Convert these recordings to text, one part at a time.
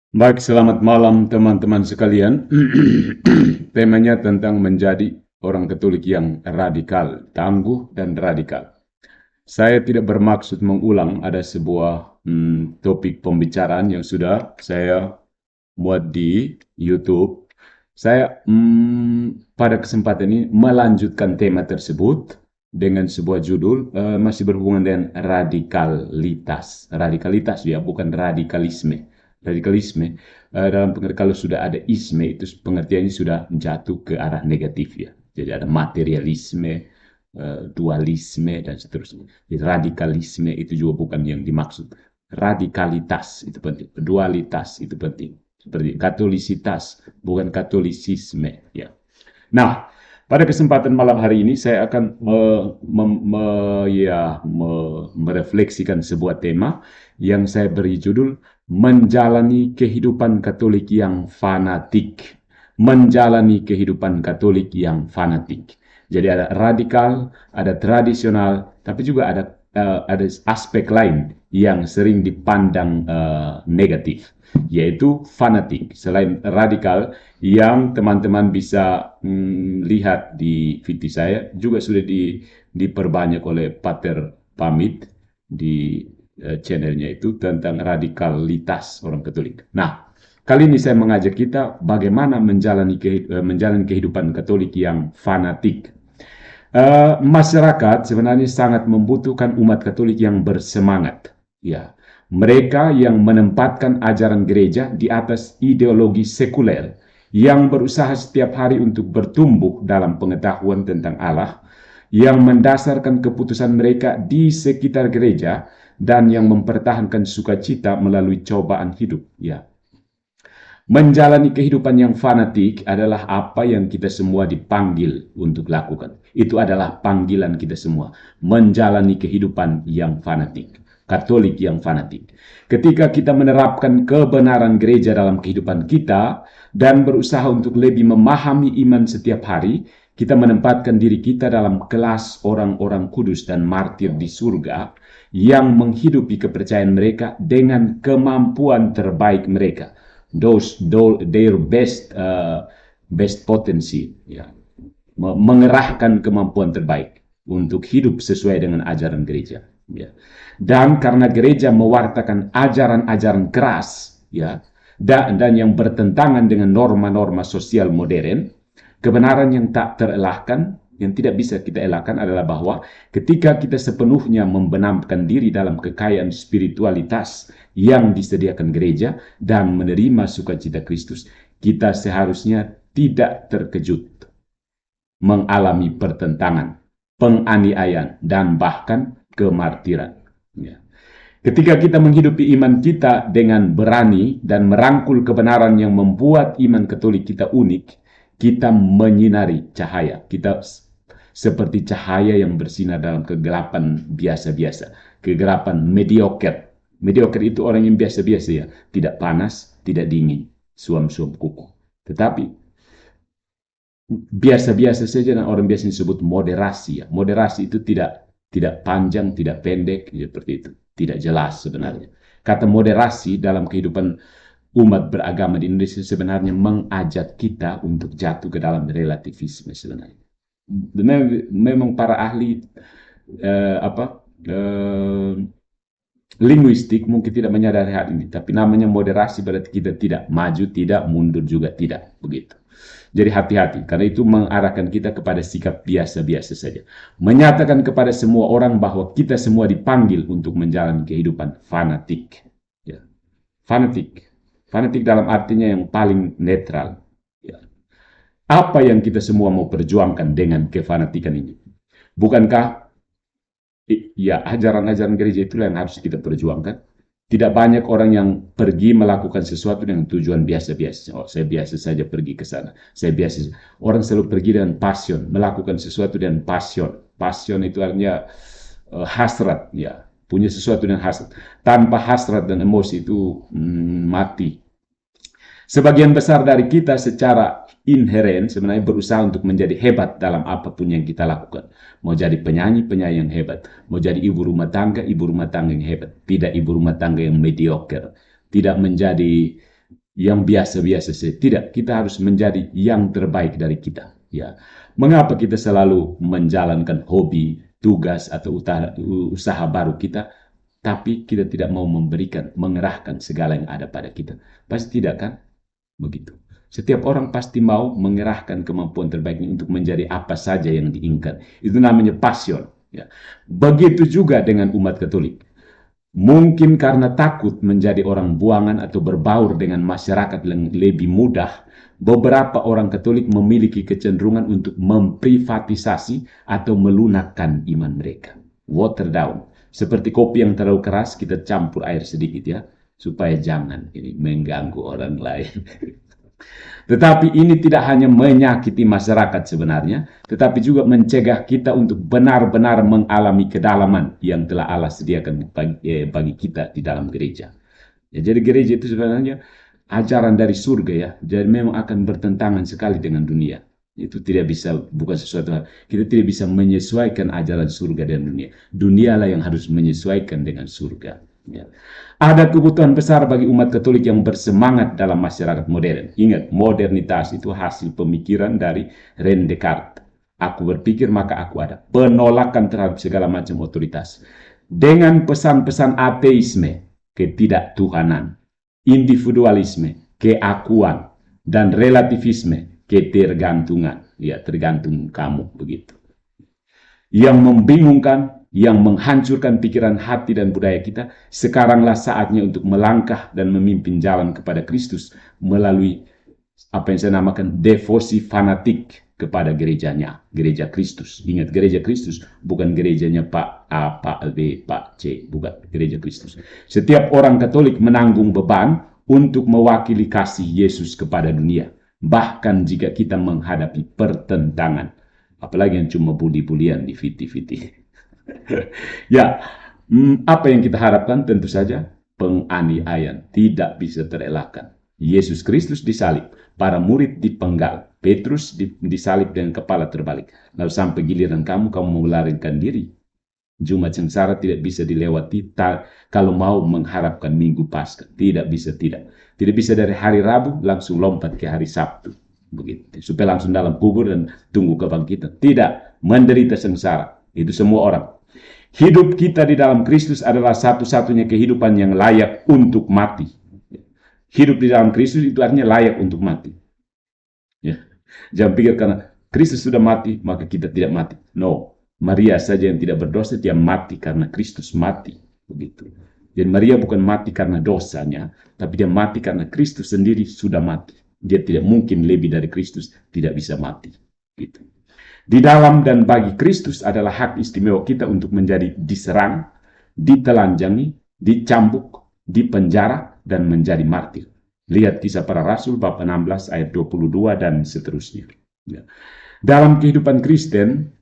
Baik, selamat malam teman-teman sekalian. Temanya tentang menjadi orang Katolik yang radikal, tangguh dan radikal. Saya tidak bermaksud mengulang, ada sebuah topik pembicaraan yang sudah saya muat di YouTube. Saya pada kesempatan ini melanjutkan tema tersebut dengan sebuah judul masih berhubungan dengan radikalitas. Radikalitas ya, bukan radikalisme. Radikalisme dalam pengertian kalau sudah ada isme itu pengertiannya sudah jatuh ke arah negatif ya. Jadi ada materialisme, dualisme dan seterusnya. Jadi radikalisme itu juga bukan yang dimaksud. Radikalitas itu penting, dualitas itu penting. Seperti katolisitas, bukan katolisisme. Ya. Nah, pada kesempatan malam hari ini saya akan merefleksikan sebuah tema yang saya beri judul menjalani kehidupan Katolik yang fanatik. Menjalani kehidupan Katolik yang fanatik. Jadi ada radikal, ada tradisional, tapi juga ada aspek lain yang sering dipandang negatif, yaitu fanatik. Selain radikal, yang teman-teman bisa lihat di video saya, juga sudah diperbanyak oleh Pater Pamit di channelnya itu tentang radikalitas orang Katolik. Nah, kali ini saya mengajak kita bagaimana menjalani kehidupan Katolik yang fanatik. Masyarakat sebenarnya sangat membutuhkan umat Katolik yang bersemangat. Ya, mereka yang menempatkan ajaran gereja di atas ideologi sekuler, yang berusaha setiap hari untuk bertumbuh dalam pengetahuan tentang Allah, yang mendasarkan keputusan mereka di sekitar gereja, dan yang mempertahankan sukacita melalui cobaan hidup. Ya, menjalani kehidupan yang fanatik adalah apa yang kita semua dipanggil untuk lakukan. Itu adalah panggilan kita semua. Menjalani kehidupan yang fanatik. Katolik yang fanatik. Ketika kita menerapkan kebenaran gereja dalam kehidupan kita dan berusaha untuk lebih memahami iman setiap hari, kita menempatkan diri kita dalam kelas orang-orang kudus dan martir di surga yang menghidupi kepercayaan mereka dengan kemampuan terbaik mereka, their best potensi, ya, mengerahkan kemampuan terbaik untuk hidup sesuai dengan ajaran gereja. Ya. Dan karena gereja mewartakan ajaran-ajaran keras, ya, dan yang bertentangan dengan norma-norma sosial modern, kebenaran yang tak terelakkan, yang tidak bisa kita elakkan adalah bahwa ketika kita sepenuhnya membenamkan diri dalam kekayaan spiritualitas yang disediakan gereja dan menerima sukacita Kristus, kita seharusnya tidak terkejut mengalami pertentangan, penganiayaan, dan bahkan kemartiran. Ya. Ketika kita menghidupi iman kita dengan berani dan merangkul kebenaran yang membuat iman Katolik kita unik, kita menyinari cahaya. Kita seperti cahaya yang bersinar dalam kegelapan biasa-biasa, kegelapan mediocre. Mediocre itu orang yang biasa-biasa ya, tidak panas, tidak dingin, suam-suam kuku. Tetapi biasa-biasa saja dan orang biasa disebut moderasi ya. Moderasi itu tidak panjang, tidak pendek, seperti itu. Tidak jelas sebenarnya. Kata moderasi dalam kehidupan umat beragama di Indonesia sebenarnya mengajak kita untuk jatuh ke dalam relativisme sebenarnya. Memang para ahli linguistik mungkin tidak menyadari hal ini, tapi namanya moderasi berarti kita tidak maju, tidak mundur juga tidak, begitu. Jadi hati-hati, karena itu mengarahkan kita kepada sikap biasa-biasa saja. Menyatakan kepada semua orang bahwa kita semua dipanggil untuk menjalani kehidupan fanatik. Ya. Fanatik. Fanatik dalam artinya yang paling netral. Ya. Apa yang kita semua mau perjuangkan dengan kefanatikan ini? Bukankah ya ajaran-ajaran gereja itulah yang harus kita perjuangkan? Tidak banyak orang yang pergi melakukan sesuatu dengan tujuan biasa-biasa. Oh, saya biasa saja pergi ke sana. Saya biasa. Orang selalu pergi dengan passion, melakukan sesuatu dengan passion. Passion itu artinya hasrat, ya. Punya sesuatu dengan hasrat. Tanpa hasrat dan emosi itu mati. Sebagian besar dari kita secara inheren sebenarnya berusaha untuk menjadi hebat dalam apapun yang kita lakukan. Mau jadi penyanyi yang hebat. Mau jadi ibu rumah tangga yang hebat. Tidak ibu rumah tangga yang mediocre. Tidak menjadi yang biasa-biasa saja. Tidak, kita harus menjadi yang terbaik dari kita. Ya, mengapa kita selalu menjalankan hobi, tugas atau usaha baru kita, tapi kita tidak mau memberikan, mengerahkan segala yang ada pada kita? Pasti tidak kan? Begitu. Setiap orang pasti mau mengerahkan kemampuan terbaiknya untuk menjadi apa saja yang diinginkan. Itu namanya passion. Ya. Begitu juga dengan umat Katolik. Mungkin karena takut menjadi orang buangan atau berbaur dengan masyarakat yang lebih mudah, beberapa orang Katolik memiliki kecenderungan untuk memprivatisasi atau melunakkan iman mereka. Water down. Seperti kopi yang terlalu keras, kita campur air sedikit ya, supaya jangan ini mengganggu orang lain. Tetapi ini tidak hanya menyakiti masyarakat sebenarnya, tetapi juga mencegah kita untuk benar-benar mengalami kedalaman yang telah Allah sediakan bagi kita di dalam gereja. Ya, jadi gereja itu sebenarnya ajaran dari surga ya, jadi memang akan bertentangan sekali dengan dunia. Itu tidak bisa, bukan sesuatu hal. Kita tidak bisa menyesuaikan ajaran surga dan dunia. Dunialah yang harus menyesuaikan dengan surga. Ya. Ada kebutuhan besar bagi umat Katolik yang bersemangat dalam masyarakat modern. Ingat, modernitas itu hasil pemikiran dari René Descartes. Aku berpikir maka aku ada. Penolakan terhadap segala macam otoritas. Dengan pesan-pesan ateisme, ketidaktuhanan, individualisme, keakuan, dan relativisme, ketergantungan. Ya, tergantung kamu begitu. Yang membingungkan, yang menghancurkan pikiran, hati, dan budaya kita, sekaranglah saatnya untuk melangkah dan memimpin jalan kepada Kristus melalui apa yang saya namakan devosi fanatik kepada gerejanya, gereja Kristus. Ingat, gereja Kristus bukan gerejanya Pak A, Pak B, Pak C, bukan gereja Kristus. Setiap orang Katolik menanggung beban untuk mewakili kasih Yesus kepada dunia, bahkan jika kita menghadapi pertentangan, apalagi yang cuma bully-bulian di VT-VT. Ya, apa yang kita harapkan? Tentu saja penganiayaan tidak bisa terelakkan. Yesus Kristus disalib, para murid dipenggal, Petrus disalib dengan kepala terbalik. Lalu sampai giliran kamu mau melarikan diri. Jumat sengsara tidak bisa dilewati kalau mau mengharapkan Minggu Paskah. Tidak bisa, tidak. Tidak bisa dari hari Rabu langsung lompat ke hari Sabtu. Begitu. Supaya langsung dalam kubur dan tunggu kebangkitan. Tidak. Menderita sengsara. Itu semua orang. Hidup kita di dalam Kristus adalah satu-satunya kehidupan yang layak untuk mati. Hidup di dalam Kristus itu artinya layak untuk mati. Ya. Jangan pikir karena Kristus sudah mati, maka kita tidak mati. No. Maria saja yang tidak berdosa, dia mati karena Kristus mati. Begitu. Jadi Maria bukan mati karena dosanya, tapi dia mati karena Kristus sendiri sudah mati. Dia tidak mungkin lebih dari Kristus, tidak bisa mati. Gitu. Di dalam dan bagi Kristus adalah hak istimewa kita untuk menjadi diserang, ditelanjangi, dicambuk, dipenjara, dan menjadi martir. Lihat Kisah Para Rasul bab 16 ayat 22 dan seterusnya. Ya. Dalam kehidupan Kristen,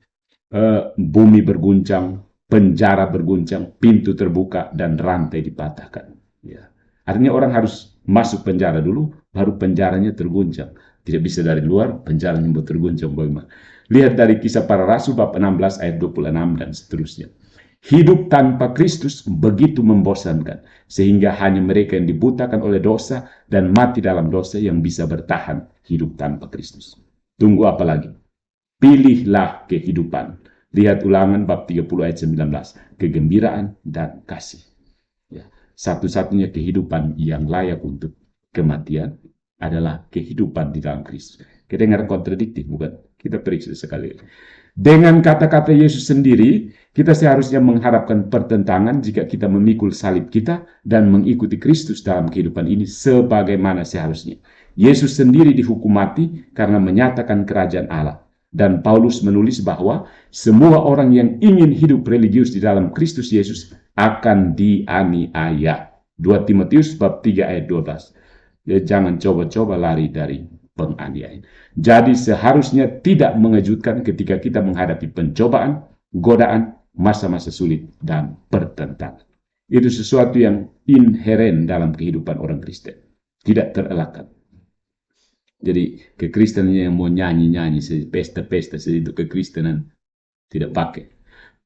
bumi berguncang, penjara berguncang, pintu terbuka, dan rantai dipatahkan. Ya. Artinya orang harus masuk penjara dulu, baru penjaranya terguncang. Tidak bisa dari luar, penjaranya terguncang. Bagaimana? Lihat dari Kisah Para Rasul bab 16 ayat 26 dan seterusnya. Hidup tanpa Kristus begitu membosankan, sehingga hanya mereka yang dibutakan oleh dosa dan mati dalam dosa yang bisa bertahan hidup tanpa Kristus. Tunggu apa lagi? Pilihlah kehidupan. Lihat Ulangan bab 30 ayat 19. Kegembiraan dan kasih. Ya. Satu-satunya kehidupan yang layak untuk kematian adalah kehidupan di dalam Kristus. Kedengaran kontradiktif, bukan? Kita periksa sekali. Dengan kata-kata Yesus sendiri, kita seharusnya mengharapkan pertentangan jika kita memikul salib kita dan mengikuti Kristus dalam kehidupan ini sebagaimana seharusnya. Yesus sendiri dihukum mati karena menyatakan kerajaan Allah. Dan Paulus menulis bahwa semua orang yang ingin hidup religius di dalam Kristus Yesus akan dianiaya. 2 Timotius bab 3 ayat 12. Ya, jangan coba-coba lari dari penganiayaan. Jadi seharusnya tidak mengejutkan ketika kita menghadapi pencobaan, godaan, masa-masa sulit, dan pertentangan. Itu sesuatu yang inheren dalam kehidupan orang Kristen. Tidak terelakkan. Jadi kekristenan yang mau nyanyi-nyanyi, pesta-pesta, itu kekristenan tidak pakai.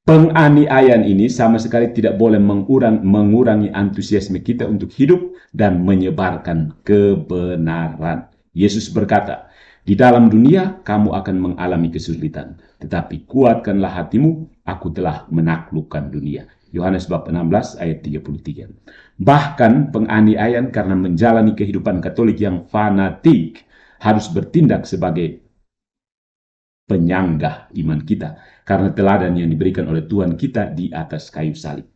Penganiayaan ini sama sekali tidak boleh mengurangi antusiasme kita untuk hidup dan menyebarkan kebenaran. Yesus berkata, di dalam dunia kamu akan mengalami kesulitan, tetapi kuatkanlah hatimu, aku telah menaklukkan dunia. Yohanes bab 16 ayat 33. Bahkan penganiayaan karena menjalani kehidupan Katolik yang fanatik harus bertindak sebagai penyanggah iman kita karena teladan yang diberikan oleh Tuhan kita di atas kayu salib.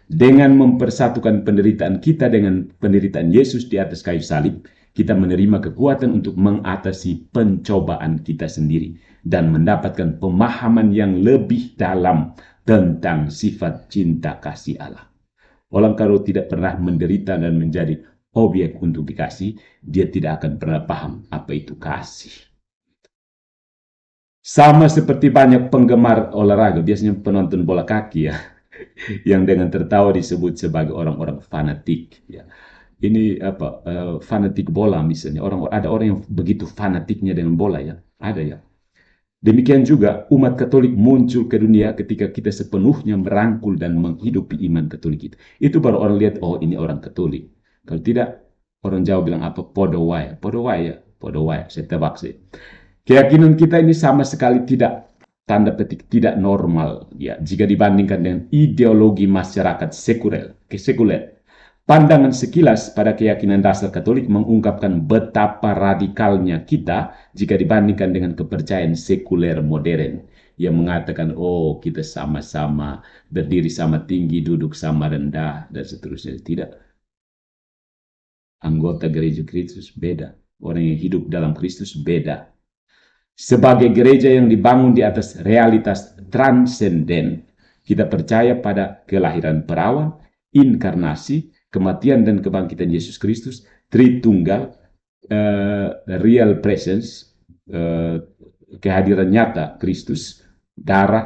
Dengan mempersatukan penderitaan kita dengan penderitaan Yesus di atas kayu salib, kita menerima kekuatan untuk mengatasi pencobaan kita sendiri dan mendapatkan pemahaman yang lebih dalam tentang sifat cinta kasih Allah. Orang kalau tidak pernah menderita dan menjadi objek untuk dikasih, dia tidak akan pernah paham apa itu kasih. Sama seperti banyak penggemar olahraga, biasanya penonton bola kaki ya, yang dengan tertawa disebut sebagai orang-orang fanatik. Ya. Ini apa? Fanatik bola misalnya. Ada orang yang begitu fanatiknya dengan bola ya, ada ya. Demikian juga umat Katolik muncul ke dunia ketika kita sepenuhnya merangkul dan menghidupi iman Katolik itu. Itu baru orang lihat, oh ini orang Katolik. Kalau tidak, orang Jawa bilang apa? Podo wae ya, podo wae. Saya tebak sih. Keyakinan kita ini sama sekali tidak, tanda petik, tidak normal ya jika dibandingkan dengan ideologi masyarakat sekuler. Pandangan sekilas pada keyakinan dasar Katolik mengungkapkan betapa radikalnya kita jika dibandingkan dengan kepercayaan sekuler modern yang mengatakan, oh kita sama-sama berdiri sama tinggi, duduk sama rendah, dan seterusnya. Tidak. Anggota gereja Kristus beda. Orang yang hidup dalam Kristus beda. Sebagai gereja yang dibangun di atas realitas transenden, kita percaya pada kelahiran perawan, inkarnasi, kematian dan kebangkitan Yesus Kristus, Tritunggal, real presence, kehadiran nyata Kristus,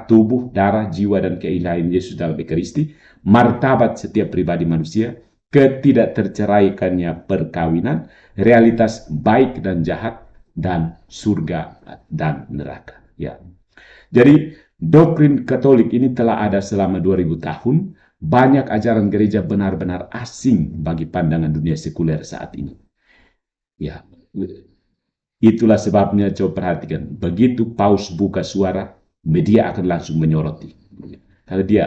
tubuh, darah, jiwa, dan keilahian Yesus dalam Ekaristi, martabat setiap pribadi manusia, ketidakterceraikannya perkawinan, realitas baik dan jahat, dan surga dan neraka. Ya. Jadi doktrin Katolik ini telah ada selama 2000 tahun. Banyak ajaran gereja benar-benar asing bagi pandangan dunia sekuler saat ini. Ya, itulah sebabnya coba perhatikan. Begitu Paus buka suara, media akan langsung menyoroti. Karena dia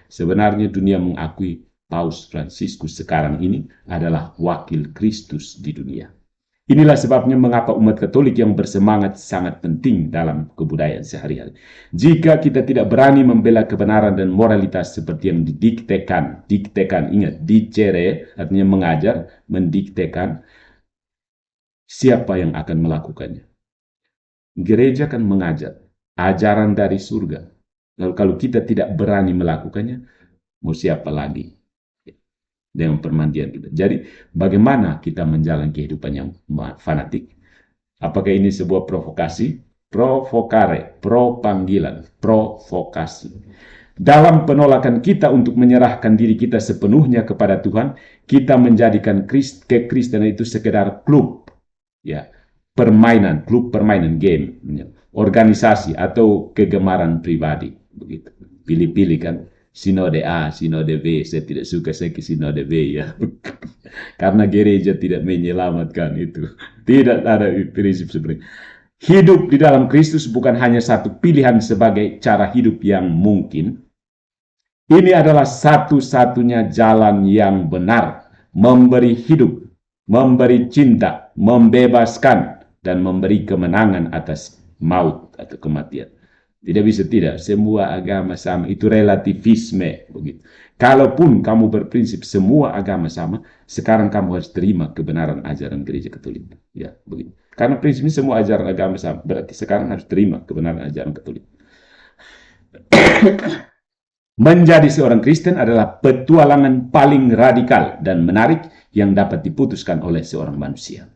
sebenarnya dunia mengakui Paus Fransiskus sekarang ini adalah wakil Kristus di dunia. Inilah sebabnya mengapa umat Katolik yang bersemangat sangat penting dalam kebudayaan sehari-hari. Jika kita tidak berani membela kebenaran dan moralitas seperti yang didiktekan, ingat, dicere, artinya mengajar, mendiktekan, siapa yang akan melakukannya? Gereja kan mengajar, ajaran dari surga. Lalu kalau kita tidak berani melakukannya, mau siapa lagi? Dengan permandian kita. Jadi bagaimana kita menjalani kehidupan yang fanatik? Apakah ini sebuah provokasi? Provokare, propanggilan, provokasi. Dalam penolakan kita untuk menyerahkan diri kita sepenuhnya kepada Tuhan, kita menjadikan kekristenan itu sekedar klub, ya, klub permainan game, organisasi atau kegemaran pribadi, begitu. Pilih-pilih kan. Sinode A, sinode B, saya tidak suka saya ke sinode B ya. Karena gereja tidak menyelamatkan itu. Tidak ada prinsip seperti itu. Hidup di dalam Kristus bukan hanya satu pilihan sebagai cara hidup yang mungkin. Ini adalah satu-satunya jalan yang benar. Memberi hidup, memberi cinta, membebaskan, dan memberi kemenangan atas maut atau kematian. Tidak bisa tidak, semua agama sama, itu relativisme. Begitu. Kalaupun kamu berprinsip semua agama sama, sekarang kamu harus terima kebenaran ajaran gereja Katolik. Ya, begitu. Karena prinsipnya semua ajaran agama sama, berarti sekarang harus terima kebenaran ajaran Katolik. Menjadi seorang Kristen adalah petualangan paling radikal dan menarik yang dapat diputuskan oleh seorang manusia.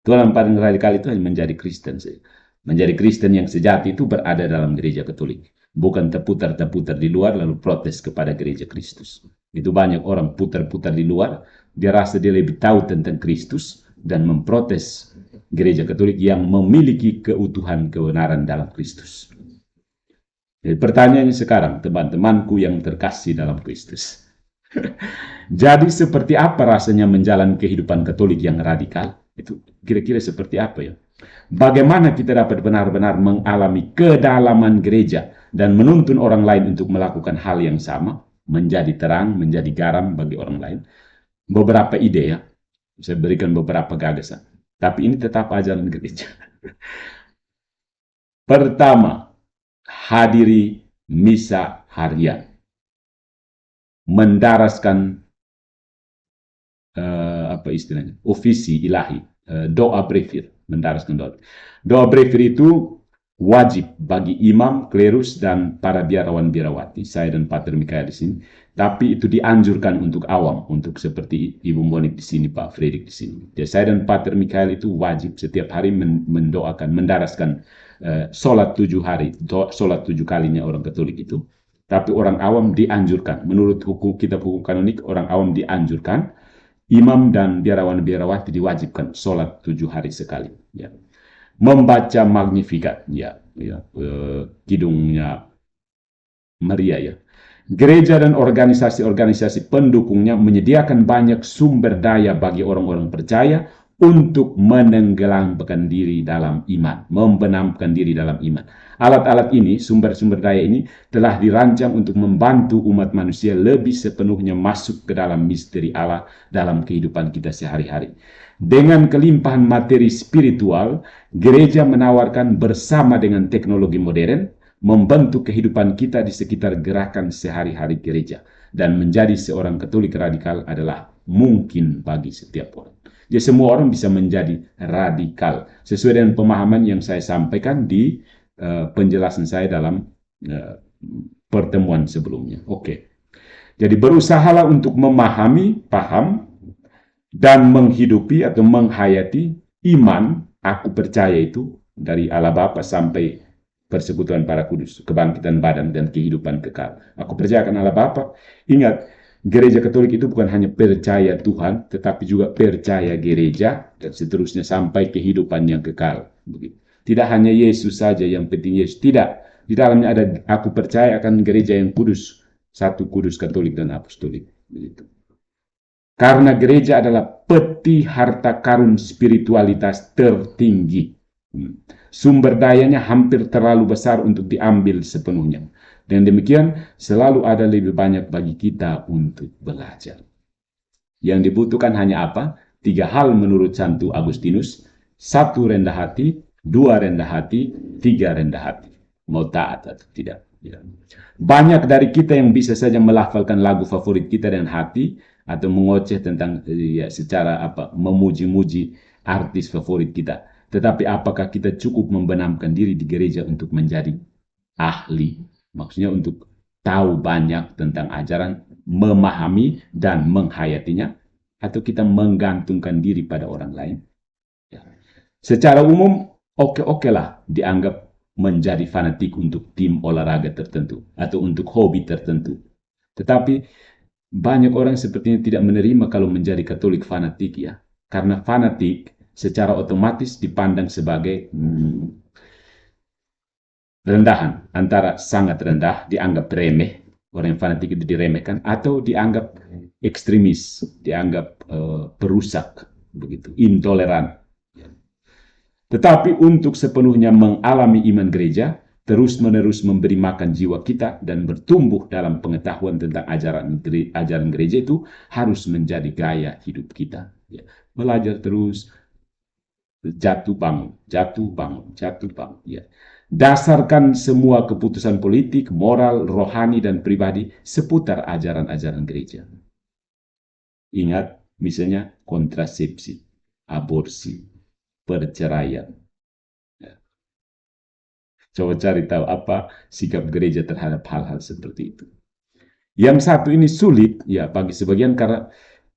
Petualangan paling radikal itu hanya menjadi Kristen saja. Menjadi Kristen yang sejati itu berada dalam gereja Katolik. Bukan terputar-terputar di luar lalu protes kepada gereja Kristus. Itu banyak orang putar-putar di luar. Dia rasa dia lebih tahu tentang Kristus dan memprotes gereja Katolik yang memiliki keutuhan kebenaran dalam Kristus. Jadi pertanyaannya sekarang, teman-temanku yang terkasih dalam Kristus. Jadi seperti apa rasanya menjalani kehidupan Katolik yang radikal? Itu kira-kira seperti apa ya? Bagaimana kita dapat benar-benar mengalami kedalaman gereja dan menuntun orang lain untuk melakukan hal yang sama, menjadi terang, menjadi garam bagi orang lain? Beberapa ide ya, saya berikan beberapa gagasan. Tapi ini tetap ajaran gereja. Pertama, hadiri misa harian. Mendaraskan apa istilahnya, ofisi ilahi, doa brevir, mendaraskan doa. Doa brevir itu wajib bagi imam, klerus, dan para biarawan biarawati, saya dan Pater Mikael di sini. Tapi itu dianjurkan untuk awam, untuk seperti Ibu Monik di sini, Pak Fredrik di sini. Jadi saya dan Pater Mikael itu wajib setiap hari mendoakan, mendaraskan sholat 7 hari, sholat 7 kalinya orang Katolik itu. Tapi orang awam dianjurkan, menurut hukum kitab hukum kanonik, orang awam dianjurkan, imam dan biarawan-biarawati diwajibkan sholat 7 hari sekali. Ya. Membaca Magnificat, ya, kidungnya Maria ya. Gereja dan organisasi-organisasi pendukungnya menyediakan banyak sumber daya bagi orang-orang percaya untuk menenggelamkan diri dalam iman, membenamkan diri dalam iman. Alat-alat ini, sumber-sumber daya ini telah dirancang untuk membantu umat manusia lebih sepenuhnya masuk ke dalam misteri Allah dalam kehidupan kita sehari-hari. Dengan kelimpahan materi spiritual, gereja menawarkan bersama dengan teknologi modern membentuk kehidupan kita di sekitar gerakan sehari-hari gereja, dan menjadi seorang Katolik radikal adalah mungkin bagi setiap orang. Jadi semua orang bisa menjadi radikal sesuai dengan pemahaman yang saya sampaikan di penjelasan saya dalam pertemuan sebelumnya. Oke. Jadi berusahalah untuk memahami, paham, dan menghidupi atau menghayati iman, aku percaya itu, dari Allah Bapa sampai persekutuan para kudus, kebangkitan badan dan kehidupan kekal. Aku percayakan Allah Bapa. Ingat, gereja Katolik itu bukan hanya percaya Tuhan, tetapi juga percaya gereja, dan seterusnya sampai kehidupan yang kekal. Begitu. Tidak hanya Yesus saja yang penting Yesus. Tidak. Di dalamnya ada, aku percaya akan gereja yang kudus, satu kudus, Katolik, dan apostolik. Begitu. Karena gereja adalah peti harta karun spiritualitas tertinggi. Sumber dayanya hampir terlalu besar untuk diambil sepenuhnya. Dan demikian selalu ada lebih banyak bagi kita untuk belajar. Yang dibutuhkan hanya apa? 3 hal menurut Santo Agustinus. 1, rendah hati. 2, rendah hati. 3, rendah hati. Mau taat atau tidak. Banyak dari kita yang bisa saja melafalkan lagu favorit kita dengan hati, atau mengoceh tentang ya, secara apa, memuji-muji artis favorit kita. Tetapi apakah kita cukup membenamkan diri di gereja untuk menjadi ahli? Maksudnya untuk tahu banyak tentang ajaran, memahami dan menghayatinya, atau kita menggantungkan diri pada orang lain? Ya. Secara umum, oke-oke lah dianggap menjadi fanatik untuk tim olahraga tertentu atau untuk hobi tertentu. Tetapi banyak orang sepertinya tidak menerima kalau menjadi Katolik fanatik ya. Karena fanatik secara otomatis dipandang sebagai rendahan. Antara sangat rendah, dianggap remeh. Orang yang fanatik itu diremehkan. Atau dianggap ekstremis, dianggap perusak, begitu, intoleran. Tetapi untuk sepenuhnya mengalami iman gereja, terus-menerus memberi makan jiwa kita dan bertumbuh dalam pengetahuan tentang ajaran gereja itu harus menjadi gaya hidup kita. Ya. Belajar terus, jatuh bangun, jatuh bangun, jatuh bangun. Ya. Dasarkan semua keputusan politik, moral, rohani, dan pribadi seputar ajaran-ajaran gereja. Ingat, misalnya kontrasepsi, aborsi, perceraian. Coba cari tahu apa sikap gereja terhadap hal-hal seperti itu. Yang satu ini sulit ya bagi sebagian karena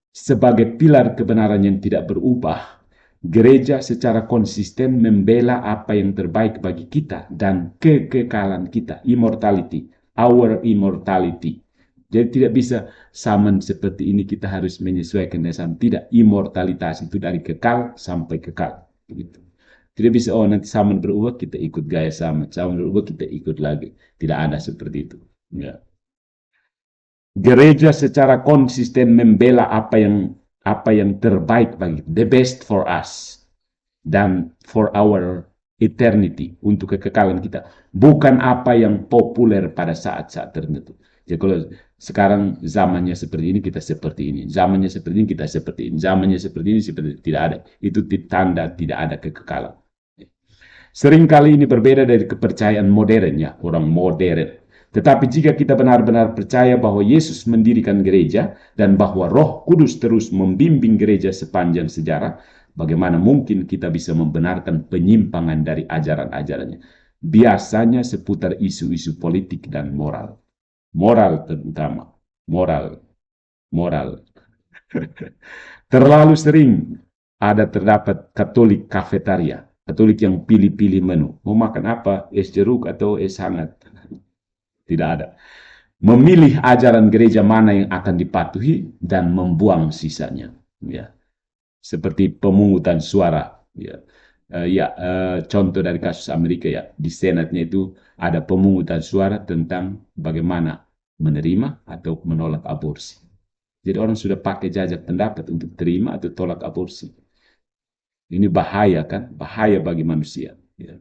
sebagai pilar kebenaran yang tidak berubah, gereja secara konsisten membela apa yang terbaik bagi kita dan kekekalan kita, immortality, our immortality. Jadi tidak bisa zaman seperti ini kita harus menyesuaikan dengan zaman. Tidak, immortalitas itu dari kekal sampai kekal. Begitu. Tidak bisa, oh nanti zaman berubah kita ikut gaya zaman berubah kita ikut lagi. Tidak ada seperti itu. Ya. Gereja secara konsisten membela apa yang terbaik bagi, the best for us dan for our eternity, untuk kekekalan kita, bukan apa yang populer pada saat-saat tertentu. Jadi kalau sekarang zamannya seperti ini, kita seperti ini, zamannya seperti ini, kita seperti ini, zamannya seperti ini, seperti ini. Tidak ada, itu tanda tidak ada kekekalan. Seringkali ini berbeda dari kepercayaan modernnya, orang modern. Tetapi jika kita benar-benar percaya bahwa Yesus mendirikan gereja dan bahwa Roh Kudus terus membimbing gereja sepanjang sejarah, bagaimana mungkin kita bisa membenarkan penyimpangan dari ajaran-ajarannya? Biasanya seputar isu-isu politik dan moral. Moral terutama. Moral. Moral. Terlalu sering terdapat Katolik kafetaria. Katolik yang pilih-pilih menu. Mau makan apa? Es jeruk atau es hangat? Tidak ada. Memilih ajaran gereja mana yang akan dipatuhi dan membuang sisanya. Ya. Seperti pemungutan suara. Ya. Contoh dari kasus Amerika, ya, di senatnya itu ada pemungutan suara tentang bagaimana menerima atau menolak aborsi. Jadi orang sudah pakai jajak pendapat untuk terima atau tolak aborsi. Ini bahaya kan? Bahaya bagi manusia. Ya.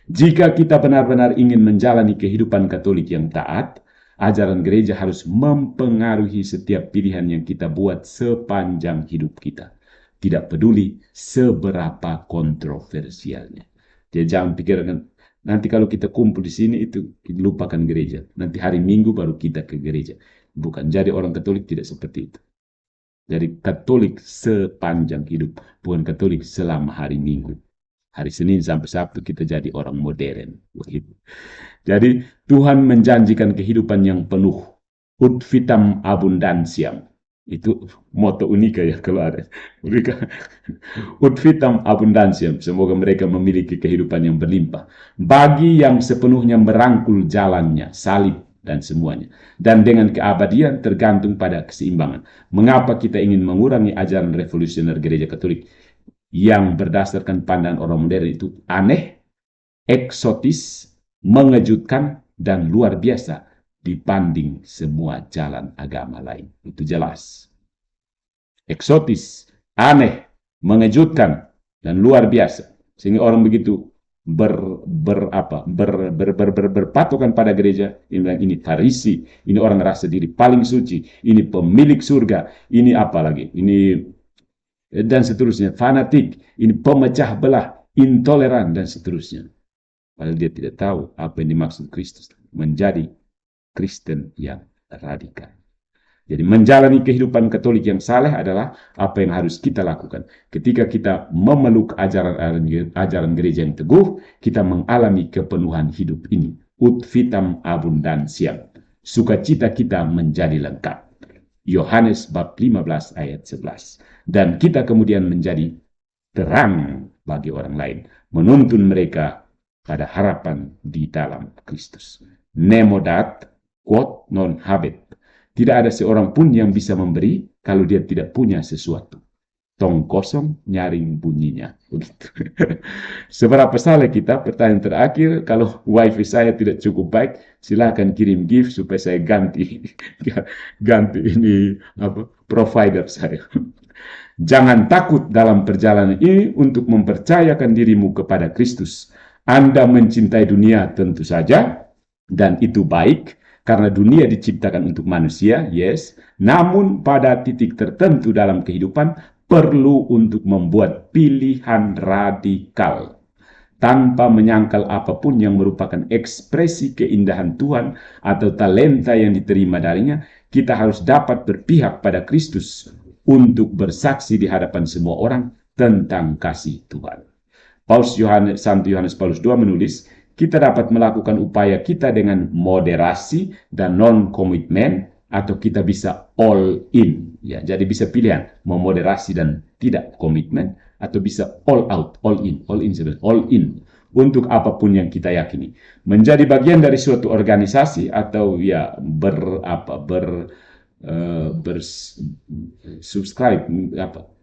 Jika kita benar-benar ingin menjalani kehidupan Katolik yang taat, ajaran gereja harus mempengaruhi setiap pilihan yang kita buat sepanjang hidup kita. Tidak peduli seberapa kontroversialnya. Jadi jangan pikirkan, nanti kalau kita kumpul di sini itu lupakan gereja. Nanti hari Minggu baru kita ke gereja. Bukan. Jadi orang Katolik tidak seperti itu. Jadi Katolik sepanjang hidup, bukan Katolik selama hari Minggu. Hari Senin sampai Sabtu kita jadi orang modern. Begitu. Jadi Tuhan menjanjikan kehidupan yang penuh. Ut vitam abundantiam. Itu moto unika ya kalau ada. Ut vitam abundantiam. Semoga mereka memiliki kehidupan yang berlimpah. Bagi yang sepenuhnya merangkul jalannya, salib dan semuanya. Dan dengan keabadian tergantung pada keseimbangan. Mengapa kita ingin mengurangi ajaran revolusioner gereja Katolik yang berdasarkan pandangan orang modern itu aneh, eksotis, mengejutkan, dan luar biasa dibanding semua jalan agama lain. Itu jelas. Eksotis, aneh, mengejutkan, dan luar biasa. Sehingga orang begitu berpatokan pada gereja, ini Farisi, ini orang rasa diri paling suci, ini pemilik surga, ini apa lagi, ini dan seterusnya, fanatik, ini pemecah belah, intoleran, dan seterusnya. Padahal dia tidak tahu apa yang dimaksud Kristus, menjadi Kristen yang radikal. Jadi menjalani kehidupan Katolik yang saleh adalah apa yang harus kita lakukan. Ketika kita memeluk ajaran gereja yang teguh, kita mengalami kepenuhan hidup ini. Ut vitam abundantiam. Sukacita kita menjadi lengkap. Yohanes bab 15 ayat 11. Dan kita kemudian menjadi terang bagi orang lain, menuntun mereka pada harapan di dalam Kristus. Nemo dat quod non habet. Tidak ada seorang pun yang bisa memberi kalau dia tidak punya sesuatu. Tong kosong nyaring bunyinya. Begitu. Seberapa salah kita? Pertanyaan terakhir, kalau wifi saya tidak cukup baik, silakan kirim gift supaya saya ganti ini provider saya. Jangan takut dalam perjalanan ini untuk mempercayakan dirimu kepada Kristus. Anda mencintai dunia tentu saja, dan itu baik karena dunia diciptakan untuk manusia, yes. Namun pada titik tertentu dalam kehidupan perlu untuk membuat pilihan radikal tanpa menyangkal apapun yang merupakan ekspresi keindahan Tuhan atau talenta yang diterima darinya. Kita harus dapat berpihak pada Kristus untuk bersaksi di hadapan semua orang tentang kasih Tuhan. Santo Yohanes Paulus II menulis, kita dapat melakukan upaya kita dengan moderasi dan non-komitmen, atau kita bisa all in. Ya, jadi bisa pilihan mau moderasi dan tidak komitmen, atau bisa all out, all in untuk apapun yang kita yakini. Menjadi bagian dari suatu organisasi atau ya subscribe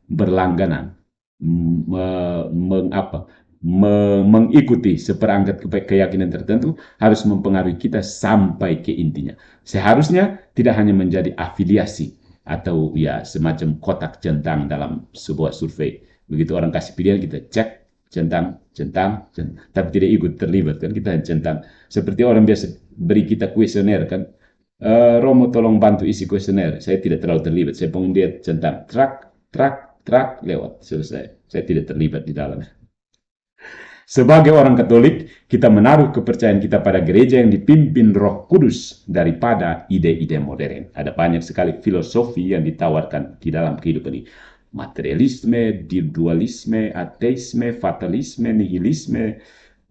berlangganan, mengikuti seperangkat keyakinan tertentu harus mempengaruhi kita sampai ke intinya. Seharusnya tidak hanya menjadi afiliasi atau ya semacam kotak centang dalam sebuah survei. Begitu orang kasih pilihan kita cek centang, centang, centang, tapi tidak ikut terlibat kan, kita centang. Seperti orang biasa beri kita kuesioner kan, Romo tolong bantu isi kuesioner, saya tidak terlalu terlibat, saya pengen dia centang, trak, trak, trak, lewat, selesai. Saya tidak terlibat di dalamnya. Sebagai orang Katolik, kita menaruh kepercayaan kita pada gereja yang dipimpin Roh Kudus daripada ide-ide modern. Ada banyak sekali filosofi yang ditawarkan di dalam kehidupan ini. Materialisme, dualisme, ateisme, fatalisme, nihilisme,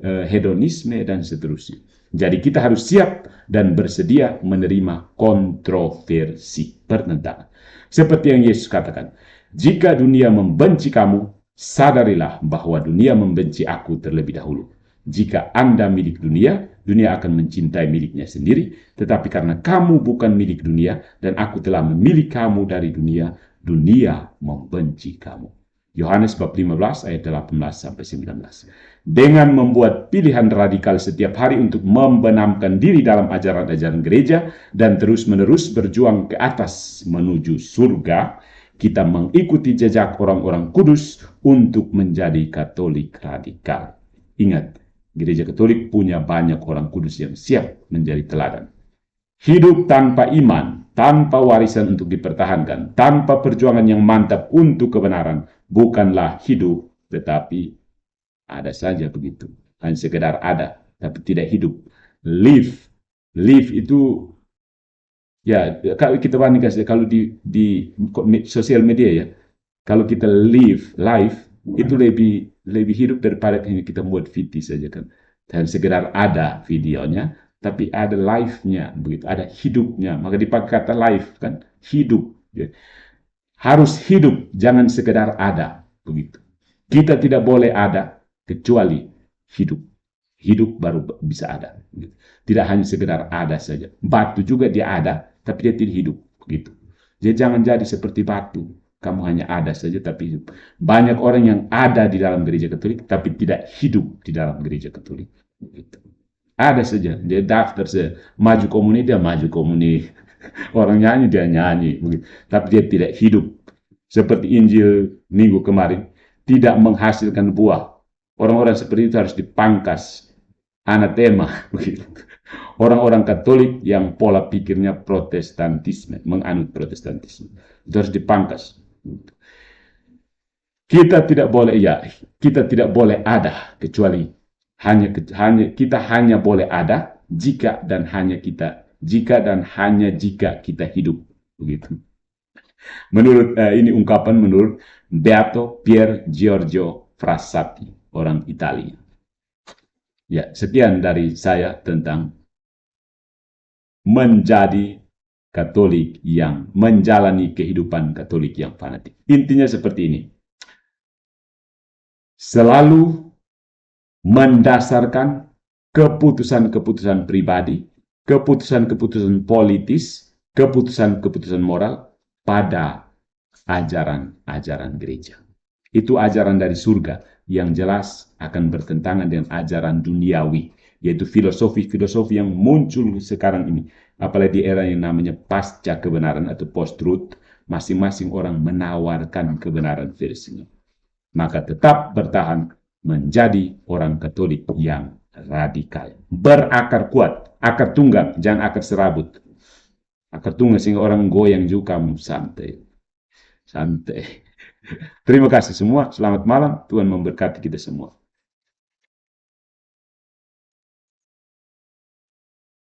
hedonisme, dan seterusnya. Jadi kita harus siap dan bersedia menerima kontroversi pertentangan. Seperti yang Yesus katakan, jika dunia membenci kamu, sadarilah bahwa dunia membenci aku terlebih dahulu. Jika Anda milik dunia, dunia akan mencintai miliknya sendiri. Tetapi karena kamu bukan milik dunia, dan aku telah memilih kamu dari dunia, dunia membenci kamu. Yohanes bab 15 ayat 18-19. Dengan membuat pilihan radikal setiap hari untuk membenamkan diri dalam ajaran-ajaran gereja dan terus-menerus berjuang ke atas menuju surga, kita mengikuti jejak orang-orang kudus untuk menjadi Katolik radikal. Ingat, gereja Katolik punya banyak orang kudus yang siap menjadi teladan. Hidup tanpa iman, tanpa warisan untuk dipertahankan, tanpa perjuangan yang mantap untuk kebenaran, bukanlah hidup, tetapi ada saja begitu. Hanya sekedar ada, tapi tidak hidup. Live. Live itu, ya, kalau kita bandingkan, kalau di sosial media ya, kalau kita live itu lebih hidup daripada kita buat video saja kan. Dan sekedar ada videonya, tapi ada live-nya, begitu, ada hidupnya. Maka dipakai kata live kan, hidup. Ya. Harus hidup, jangan sekedar ada, begitu. Kita tidak boleh ada kecuali hidup. Hidup baru bisa ada. Begitu. Tidak hanya sekedar ada saja. Batu juga dia ada, tapi dia tidak hidup. Begitu. Jadi jangan jadi seperti batu. Kamu hanya ada saja tapi hidup. Banyak orang yang ada di dalam gereja Katolik tapi tidak hidup di dalam gereja Katolik. Begitu. Ada saja. Dia daftar saja. Maju komuni, dia maju komuni. Orang nyanyi, dia nyanyi. Begitu. Tapi dia tidak hidup. Seperti Injil minggu kemarin. Tidak menghasilkan buah. Orang-orang seperti itu harus dipangkas. Anatema. Begitu. Orang-orang Katolik yang pola pikirnya Protestantisme, menganut Protestantisme, itu harus dipangkas. Kita tidak boleh ada kecuali kita hanya boleh ada jika dan hanya jika kita hidup. Begitu. Menurut ini ungkapan menurut Beato Pier Giorgio Frassati, orang Italia. Ya, sekian dari saya tentang menjadi Katolik yang menjalani kehidupan Katolik yang fanatik. Intinya seperti ini. Selalu mendasarkan keputusan-keputusan pribadi, keputusan-keputusan politis, keputusan-keputusan moral pada ajaran-ajaran gereja. Itu ajaran dari surga yang jelas akan bertentangan dengan ajaran duniawi, yaitu filosofi-filosofi yang muncul sekarang ini. Apalagi di era yang namanya pasca kebenaran atau post-truth, masing-masing orang menawarkan kebenaran versinya. Maka tetap bertahan menjadi orang Katolik yang radikal. Berakar kuat, akar tunggal, jangan akar serabut. Akar tunggal sehingga orang goyang juga, kamu santai. Santai. Terima kasih semua, selamat malam, Tuhan memberkati kita semua.